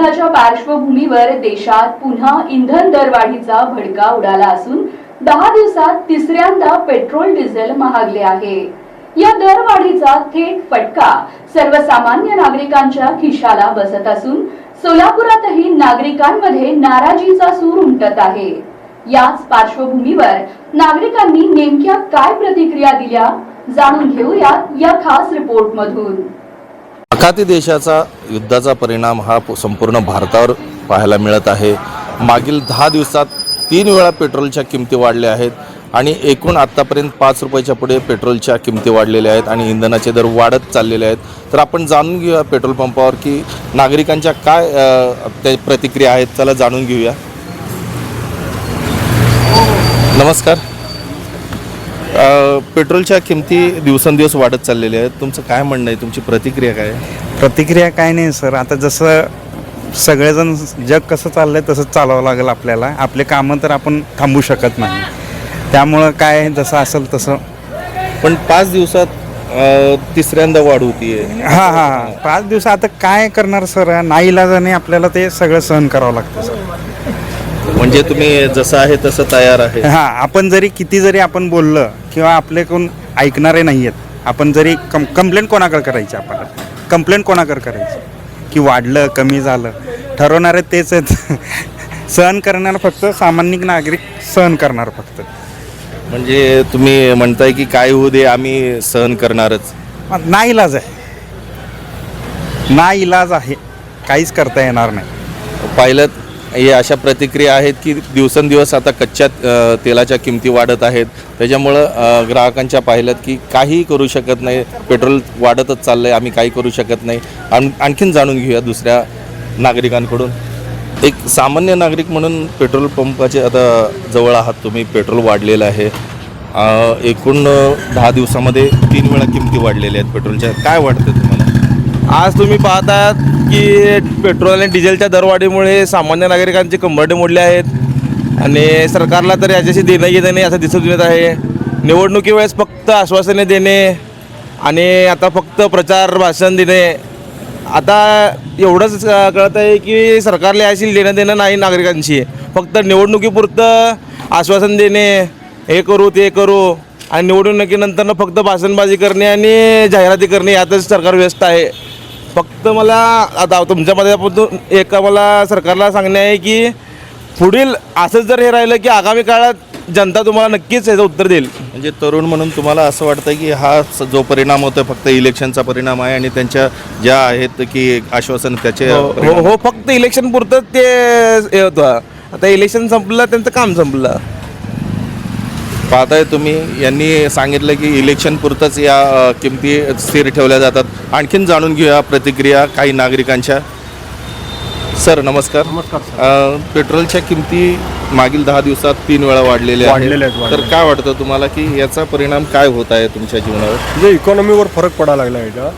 युद्धाच्या पार्श्वभूमीवर देशात पुन्हा इंधन दरवाढीचा भडका उडाला असून 10 दिवसात तिसऱ्यांदा पेट्रोल डिझेल महागले आहे। या दरवाढीचा थेट फटका सर्वसामान्य नागरिकांच्या खिशाला बसत असून सोलापुरातही नागरिकांमध्ये नाराजीचा सूर उमटत आहे। याच पार्श्वभूमीवर नागरिकांनी नेमक्या काय प्रतिक्रिया दिल्या जाणून घेऊया या खास रिपोर्ट मधून। आखाती देशाचा युद्धाचा परिणाम हा संपूर्ण भारतावर पाहायला मिळत आहे। मागील 10 दिवसात 3 वेळा पेट्रोलच्या किमती वाढल्या आहेत आणि एकूण आतापर्यंत 5 रुपयाच्या पुढे पेट्रोलच्या किमती वाढलेल्या आहेत आणि इंधनाचे दर वाढत चाललेले आहेत। तर आपण जाणून घेऊया पेट्रोल पंपावर की नागरिकांच्या काय प्रतिक्रिया आहेत। चला जाणून घेऊया। नमस्कार। पेट्रोलच्या किमती दिवसेंदिवस वाढत चाललेल्या आहेत, तुमचं काय म्हणणं आहे, तुमची प्रतिक्रिया काय आहे? प्रतिक्रिया काय नाही सर, आता जसं सगळेजण जग कसं चाललंय तसंच चालवावं लागेल आपल्याला। आपले कामं तर आपण थांबवू शकत नाही, त्यामुळं काय जसं असेल तसं। पण 5 दिवसात तिसऱ्यांदा वाढ होतीये। हां 5 दिवस आता काय करणार सर, नाईलाजाने आपल्याला ते सगळं सहन करावं लागतं सर। म्हणजे तुम्ही जसं आहे तसं तयार आहे। हां, आपण जरी किती जरी आपण बोललं किंवा आपले कोण ऐकणारे नाही आहेत, आपण जरी कंप्लेंट कोणाकडे करायची, आपण कंप्लेंट कोणाकडे करायची की वाढलं कमी झालं, ठरवणारे तेच आहेत। सहन करणार फक्त सामान्य नागरिक सहन करणार फक्त। म्हणजे तुम्ही म्हणताय की काय होऊ दे आम्ही सहन करणारच। नाईलाज आहे, नाईलाज आहे, काहीच करता येणार नाही। पाहिलं हे अशा प्रतिक्रिया आहेत की दिवसेंदिवस आता कच्च्या तेलाच्या किमती वाढत आहेत, त्याच्यामुळं ग्राहकांच्या पाहिलं की काहीही करू शकत नाही, पेट्रोल वाढतच चाललं आहे, आम्ही काही करू शकत नाही। आणखीन जाणून घेऊया दुसऱ्या नागरिकांकडून। एक सामान्य नागरिक म्हणून पेट्रोल पंपाचे आता जवळ आहात तुम्ही, पेट्रोल वाढलेलं आहे। एकूण 10 दिवसामध्ये 3 वेळा किमती वाढलेल्या आहेत पेट्रोलच्या, काय वाटतं तुम्हाला? आज तुम्ही पाहत आहात की पेट्रोल आणि डिझेलच्या दरवाढीमुळे सामान्य नागरिकांचे कंबरडे मोडले आहेत आणि सरकारला तर याच्याशी देणं घेणं नाही असं दिसून येत आहे। निवडणुकी वेळेस फक्त आश्वासने देणे आणि आता फक्त प्रचार भाषण देणे। आता एवढंच कळत आहे की सरकारला याशी देणं देणं नाही नागरिकांशी, फक्त निवडणुकीपुरतं आश्वासन देणे, हे करू ते करू आणि निवडणुकीनंतर फक्त भाषणबाजी करणे आणि जाहिराती करणे यातच सरकार व्यस्त आहे। फक्त मला आता तुमच्यामध्ये एक मला सरकारला सांगणे आहे की पुढील असंच जर हे राहिलं की आगामी काळात जनता तुम्हाला नक्कीच याचं उत्तर देईल। म्हणजे तरुण म्हणून तुम्हाला असं वाटतं की हा जो परिणाम होतो फक्त इलेक्शनचा परिणाम आहे आणि त्यांच्या ज्या आहेत की आश्वासन त्याचे हो फक्त इलेक्शन पुरतं ते हे होतं, आता इलेक्शन संपलं त्यांचं काम संपलं। पाहताय तुम्ही, यांनी सांगितलं की इलेक्शन पुरतंच या किमती स्थिर ठेवल्या जातात। आणखीन जाणून घेऊया प्रतिक्रिया काही नागरिकांच्या। सर नमस्कार। नमस्कार। पेट्रोलच्या किमती मागील 10 दिवसात 3 वेळा वाढलेल्या आहेत, तर काय वाटतं तुम्हाला की याचा परिणाम काय होत आहे तुमच्या जीवनावर? म्हणजे इकॉनॉमीवर फरक पडायला लागला याचा,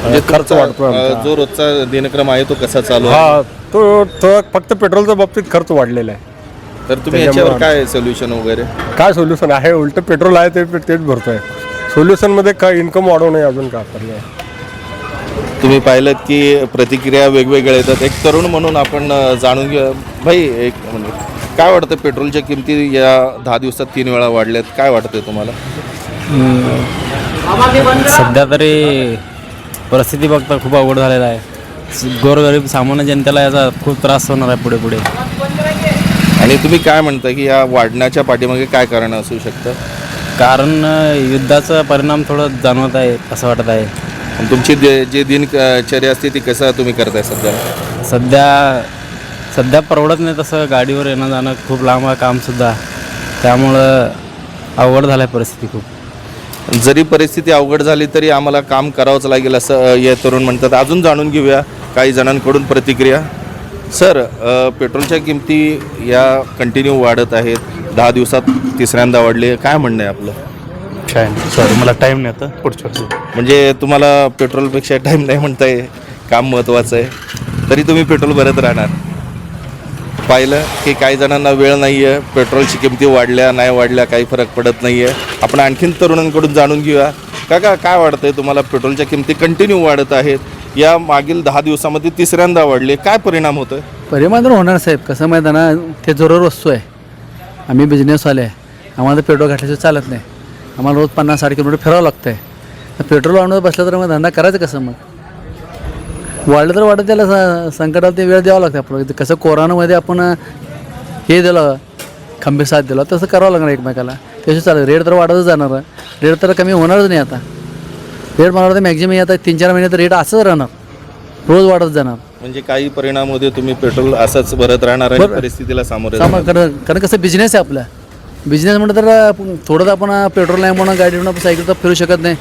म्हणजे खर्च वाढतो जो रोजचा दिनक्रम आहे तो कसा चालू हा आहे? तो फक्त पेट्रोलच्या बाबतीत खर्च वाढलेला आहे। तर तुम्ही याच्यावर काय सोल्युशन वगैरे काय सोल्युशन आहे? उलट पेट्रोल आहे तेच भरतोय। सोल्युशनमध्ये काय इन्कम वाढवू नये, अजून काय पर्याय? तुम्ही पाहिलं की प्रतिक्रिया वेगवेगळ्या येतात। एक तरुण म्हणून आपण जाणून घेऊ भाई, एक म्हणजे काय वाटतं पेट्रोलच्या किमती या 10 दिवसात 3 वेळा वाढल्यात, काय वाटतं तुम्हाला? सध्या तरी परिस्थिती बघता खूप अवघड झालेला आहे। गोरगरीब सामान्य जनतेला याचा खूप त्रास होणार आहे पुढे पुढे। आणि तुम्ही काय म्हणता की या वाढण्याच्या पाठीमागे काय कारण असू शकतं? कारण युद्धाचा परिणाम थोडं जाणवत आहे असं वाटत आहे। आणि तुमची जे दिनचर्या असते ती कसं तुम्ही करताय सध्या परवडत नाही तसं, गाडीवर येणं जाणं खूप लांब आहे कामसुद्धा, त्यामुळं अवघड झालं आहे परिस्थिती खूप। जरी परिस्थिती अवघड झाली तरी आम्हाला काम करावंच लागेल असं या तरुण म्हणतात। अजून जाणून घेऊया काही जणांकडून प्रतिक्रिया। सर, पेट्रोलच्या किमती या कंटिन्यू वाढत आहेत, 10 दिवसात तिसऱ्यांदा वाढले, काय म्हणणं आहे आपलं? सॉरी मला टाईम नाही आता पुढच्या म्हणजे तुम्हाला पेट्रोलपेक्षा टाईम नाही म्हणताय, काम महत्त्वाचं आहे, तरी तुम्ही पेट्रोल भरत राहणार। पाहिलं की काही जणांना वेळ नाही आहे, पेट्रोलची किमती वाढल्या नाही वाढल्या काही फरक पडत नाही आहे। आपण आणखीन तरुणांकडून जाणून घेऊया। काका काय वाटतंय तुम्हाला? पेट्रोलच्या किमती कंटिन्यू वाढत आहेत, या मागील 10 दिवसामध्ये तिसऱ्यांदा वाढले. काय परिणाम होतोय? परिणाम तर होणार साहेब. कसं माहीत आहे ना, ते जरूर वस्तू आहे. आम्ही बिझनेसवाले आहे, आम्हाला पेट्रोल घातल्याशिवाय चालत नाही. आम्हाला रोज 50-60 किलोमीटर फिरावं लागतं आहे. तर पेट्रोल वाढवत बसलं तर मग धंदा करायचं कसं? मग वाढलं तर वाढत त्याला संकटाला ते वेळ द्यावा लागतं आपल्याला. कसं कोरोनामध्ये आपण हे दिलं, खंबे साथ दिला, तसं करावं लागणार एकमेकाला. त्याशिवाय चालेल. रेट तर वाढतच जाणार, रेट तर कमी होणारच नाही. आता रेट मला वाटतं मॅक्झिमम आता 3-4 महिने तर रेट असंच राहणार, रोज वाढत जाणार. म्हणजे काही परिणामामध्ये तुम्ही पेट्रोल असंच भरत राहणार आणि परिस्थितीला सामोरे जाणार. कारण कसं बिझनेस आहे आपला. बिझनेस म्हटलं तर थोडं आपण पेट्रोल नाही म्हणून गाडीवरून आपण सायकल तर फिरू शकत नाही.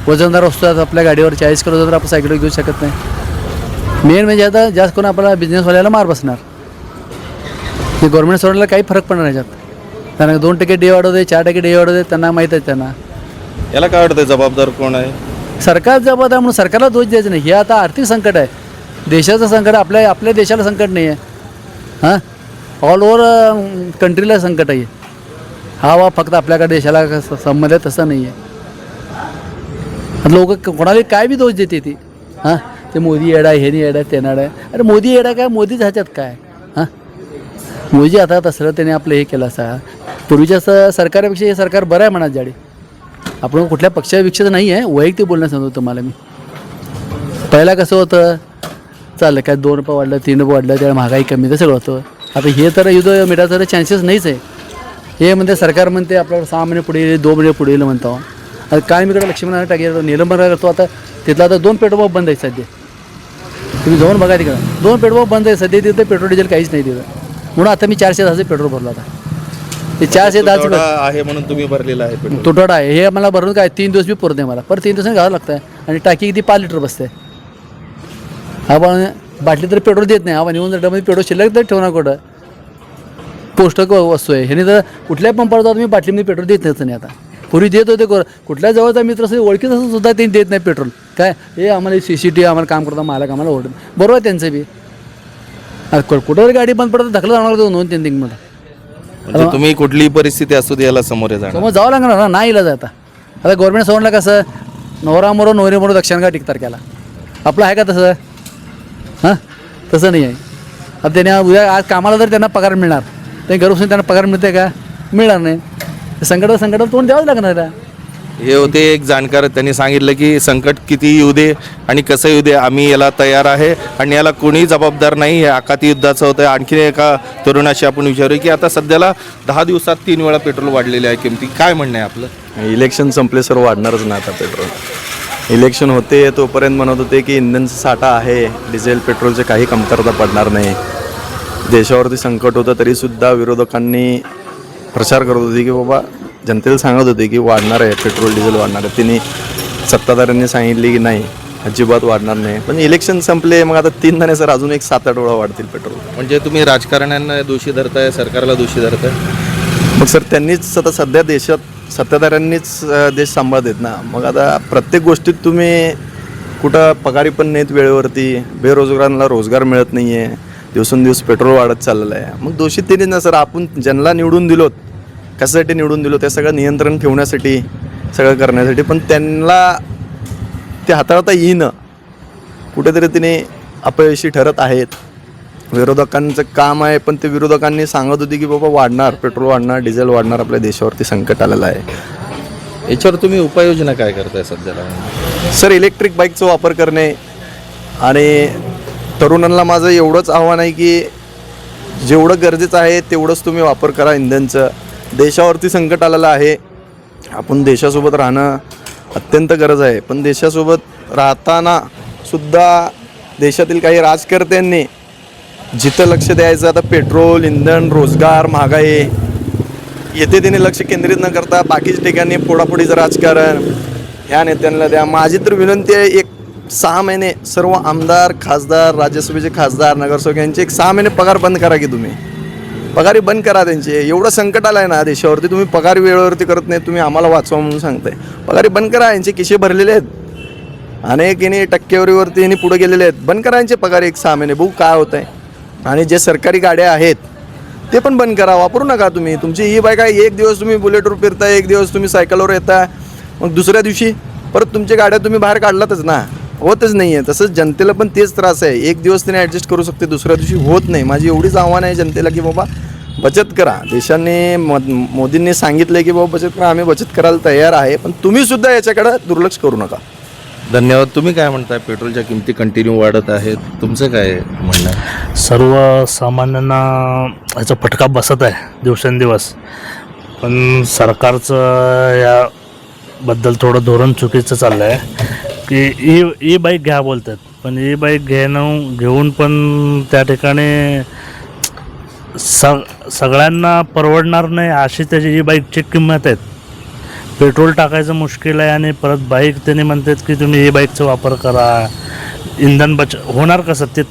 वजनदार वस्तू आहेत आपल्या गाडीवर, 40 किलो तर आपण सायकल घेऊ शकत नाही. मेन म्हणजे आता जास्त करून आपल्याला बिझनेसवाल्याला मार बसणार. ते गव्हर्नमेंट सोडल्याला काही फरक पडणार ह्याच्यात. त्यांना 2% डे वाढवते, 4% डे वाढवते, त्यांना माहीत आहे. त्यांना याला काय वाटतं जबाबदार कोण आहे? सरकार जबाबदार म्हणून सरकारला दोष द्यायचं नाही. हे आता आर्थिक संकट आहे, देशाचं संकट. आपल्या देशाला संकट नाही आहे. हां, ऑल ओव्हर कंट्रीला संकट आहे. हा फक्त आपल्याकडे देशाला संबंध आहे तसं नाही आहे. लोक कोणाला काय बी दोष देते ती. हां, ते मोदी येडा आहे, हे नाही येडा आहे, ते नाडा आहे. अरे मोदी येडा काय? मोदीच ह्याच्यात काय? हां, मोदी आता तसं त्याने आपलं हे केलं असं. पूर्वीच्या सरकारपेक्षा हे सरकार बरं आहे म्हणा. जाडी आपण कुठल्या पक्षापेक्षा नाही आहे, वैयक्तिक बोलणं सांगतो तुम्हाला मी. पहिला कसं होतं, चाललं काय 2 रुपये वाढलं, 3 रुपये वाढलं, त्याला महागाई कमी, तर सगळं होतं. आता हे तर युद्ध मिळायचं तर चान्सेस नाहीच आहे. हे म्हणते सरकार म्हणते आपल्याकडे 6 महिने पुढे येईल, 2 महिने पुढे येईल म्हणतो. आता काय मी इकडे लक्ष्मीनारायण टाकी निलंबन करतो. आता तिथला आता 2 पेट्रोल पंप बंद आहे सध्या. तुम्ही जाऊन बघा तिकडं 2 पेट्रोल पंप बंद आहे सध्या. तिथं पेट्रोल डिझेल काहीच नाही तिथं. म्हणून आता मी 410 पेट्रोल भरलो. आता ते 410 आहे म्हणून तुम्ही भरलेला आहे पेट्रोल. तुटवडा आहे. हे मला भरून काय 3 दिवस बी पुरत नाही मला. परत 3 दिवसांनी घ्यावं लागतं. आणि टाकी किती 5 लिटर बसते. आपण बाटली तर पेट्रोल देत नाही. आपण येऊन जर डब्यामध्ये पेट्रोल शिल्लक तर ठेवणार कुठं? पोस्टक वस्तू आहे. ह्याने तर कुठल्याही पंपावर जातो मी बाटलीमध्ये पेट्रोल देत नाही. आता पूर्वी देत होते. कुठल्या जवळचा मित्र असेल ओळखीत असं सुद्धा त्यांनी देत नाही पेट्रोल. काय हे आम्हाला CCTV आम्हाला काम करता, मालक आम्हाला ओढत. बरोबर आहे त्यांचं बी. कुठं गाडी बंद पडत धकलं जाणार 2-3 मिनिटं. म्हणजे तुम्ही कुठलीही परिस्थिती असू दे याला सामोरे जाणार. समोर जावं लागणार ना, नाही इलाज आता. आता गव्हर्नमेंट सोडलं कसं नवरा मरो नवरी मरो दक्षिण का टिकतार केला. आपलं आहे का तसं? हां, तसं नाही आहे. आता त्याने उद्या आज कामाला जर त्यांना पगार मिळणार, ते घर बसून त्यांना पगार मिळते का? मिळणार नाही. संकटाला तोंड द्यावंच लागणार आहे. हे होते एक जाणकार. त्यांनी सांगितलं की संकट किती येऊ दे आणि कसं येऊ दे, आम्ही याला तयार आहे आणि याला कोणी जबाबदार नाही. हे आकाती युद्धाचं होतं. आणखी एका तरुणाशी आपण विचारू की आता सध्याला 10 दिवसात 3 वेळा पेट्रोल वाढलेले आहे किमती. काय म्हणणं आहे आपलं? इलेक्शन संपले सर, वाढणारच नाही आता पेट्रोल. इलेक्शन होते तोपर्यंत म्हणत होते की इंधनचा साठा आहे, डिझेल पेट्रोलचे काही कमतरता पडणार नाही. देशावरती संकट होतं तरीसुद्धा विरोधकांनी प्रचार करत होते की बाबा जनतेला सांगत होते की वाढणार आहे पेट्रोल डिझेल वाढणार आहे. त्यांनी सत्ताधाऱ्यांनी सांगितले की नाही अजिबात वाढणार नाही. पण इलेक्शन संपले, मग आता 3 महिने सर अजून एक 7-8 वेळा वाढतील पेट्रोल. म्हणजे तुम्ही राजकारण्यांना दोषी धरताय, सरकारला दोषी धरताय? मग सर त्यांनीच आता सध्या देशात सत्ताधाऱ्यांनीच देश सांभाळत आहेत ना. मग आता प्रत्येक गोष्टीत तुम्ही कुठं पगारी पण नाहीत वेळेवरती, बेरोजगारांना रोजगार मिळत नाही आहे, दिवसेंदिवस पेट्रोल वाढत चाललेलं आहे. मग दोषी त्यांनी ना सर. आपण ज्यांना निवडून दिलोत, कशासाठी निवडून दिलो? ते सगळं नियंत्रण ठेवण्यासाठी, सगळं करण्यासाठी. पण त्यांना ते हाताळता येईनं, कुठेतरी तिने अपयशी ठरत आहेत. विरोधकांचं काम आहे, पण ते विरोधकांनी सांगत होते की बाबा वाढणार, पेट्रोल वाढणार, डिझेल वाढणार, आपल्या देशावरती संकट आलेलं आहे. याच्यावर तुम्ही उपाययोजना काय करताय सध्याला? सर इलेक्ट्रिक बाईकचा वापर करणे आणि तरुणांना माझं एवढंच आव्हान आहे की जेवढं गरजेचं आहे तेवढंच तुम्ही वापर करा इंधनचं. देशावरती संकट आलेलं आहे. आपण देशासोबत राहणं अत्यंत गरज आहे. पण देशासोबत राहताना सुद्धा देशातील काही राजकर्त्यांनी जिथं लक्ष द्यायचं, आता पेट्रोल, इंधन, रोजगार, महागाई येथे त्यांनी लक्ष केंद्रित न करता बाकीच्या ठिकाणी फोडाफोडीचं राजकारण ह्या नेत्यांना द्या. माझी तर विनंती आहे, एक 6 महिने सर्व आमदार, खासदार, राज्यसभेचे खासदार, नगरसेवक यांचे एक 6 महिने पगार बंद करा की तुम्ही. पगारी बंद करा त्यांचे. एवढं संकट आलं आहे ना देशावरती, तुम्ही पगार वेळेवरती करत नाही. तुम्ही आम्हाला वाचवा म्हणून सांगताय. पगारी बंद करा. यांचे खिसे भरलेले आहेत. अनेक यांनी टक्केवारीवरती यांनी पुढे गेलेले आहेत. बंद करा यांचे पगार एक 6 महिने, बघू काय होत आहे. आणि जे सरकारी गाड्या आहेत ते पण बंद करा. वापरू नका तुम्ही. तुमची ही बाईक आहे, एक दिवस तुम्ही बुलेटवर फिरताय, एक दिवस तुम्ही सायकलवर येताय, मग दुसऱ्या दिवशी परत तुमच्या गाड्या तुम्ही बाहेर काढलातच ना. होतच नाही आहे. तसंच जनतेला पण तेच त्रास आहे. एक दिवस त्याने ॲडजस्ट करू शकते, दुसऱ्या दिवशी होत नाही. माझी एवढीच आव्हान आहे जनतेला की बाबा बचत करा. देशाने मोदींनी सांगितलं की बाबा बचत करा, आम्ही बचत करायला तयार आहे, पण तुम्हीसुद्धा याच्याकडे दुर्लक्ष करू नका. धन्यवाद. तुम्ही काय म्हणताय? पेट्रोलच्या किमती कंटिन्यू वाढत आहेत, तुमचं काय म्हणणं आहे? सर्वसामान्यांना याचा फटका बसत आहे दिवसेंदिवस, पण सरकारचं याबद्दल थोडं धोरण चुकीचं चाललं आहे की ई बाईक घ्या बोलतात, पण ई बाईक घेऊन पण त्या ठिकाणी सगळ्यांना परवडणार नाही अशी त्याची ई बाईकची किंमत आहे. पेट्रोल टाकायचं मुश्किल आहे आणि परत बाईक त्यांनी म्हणतात की तुम्ही ई बाईकचा वापर करा, इंधन होणार कसं ते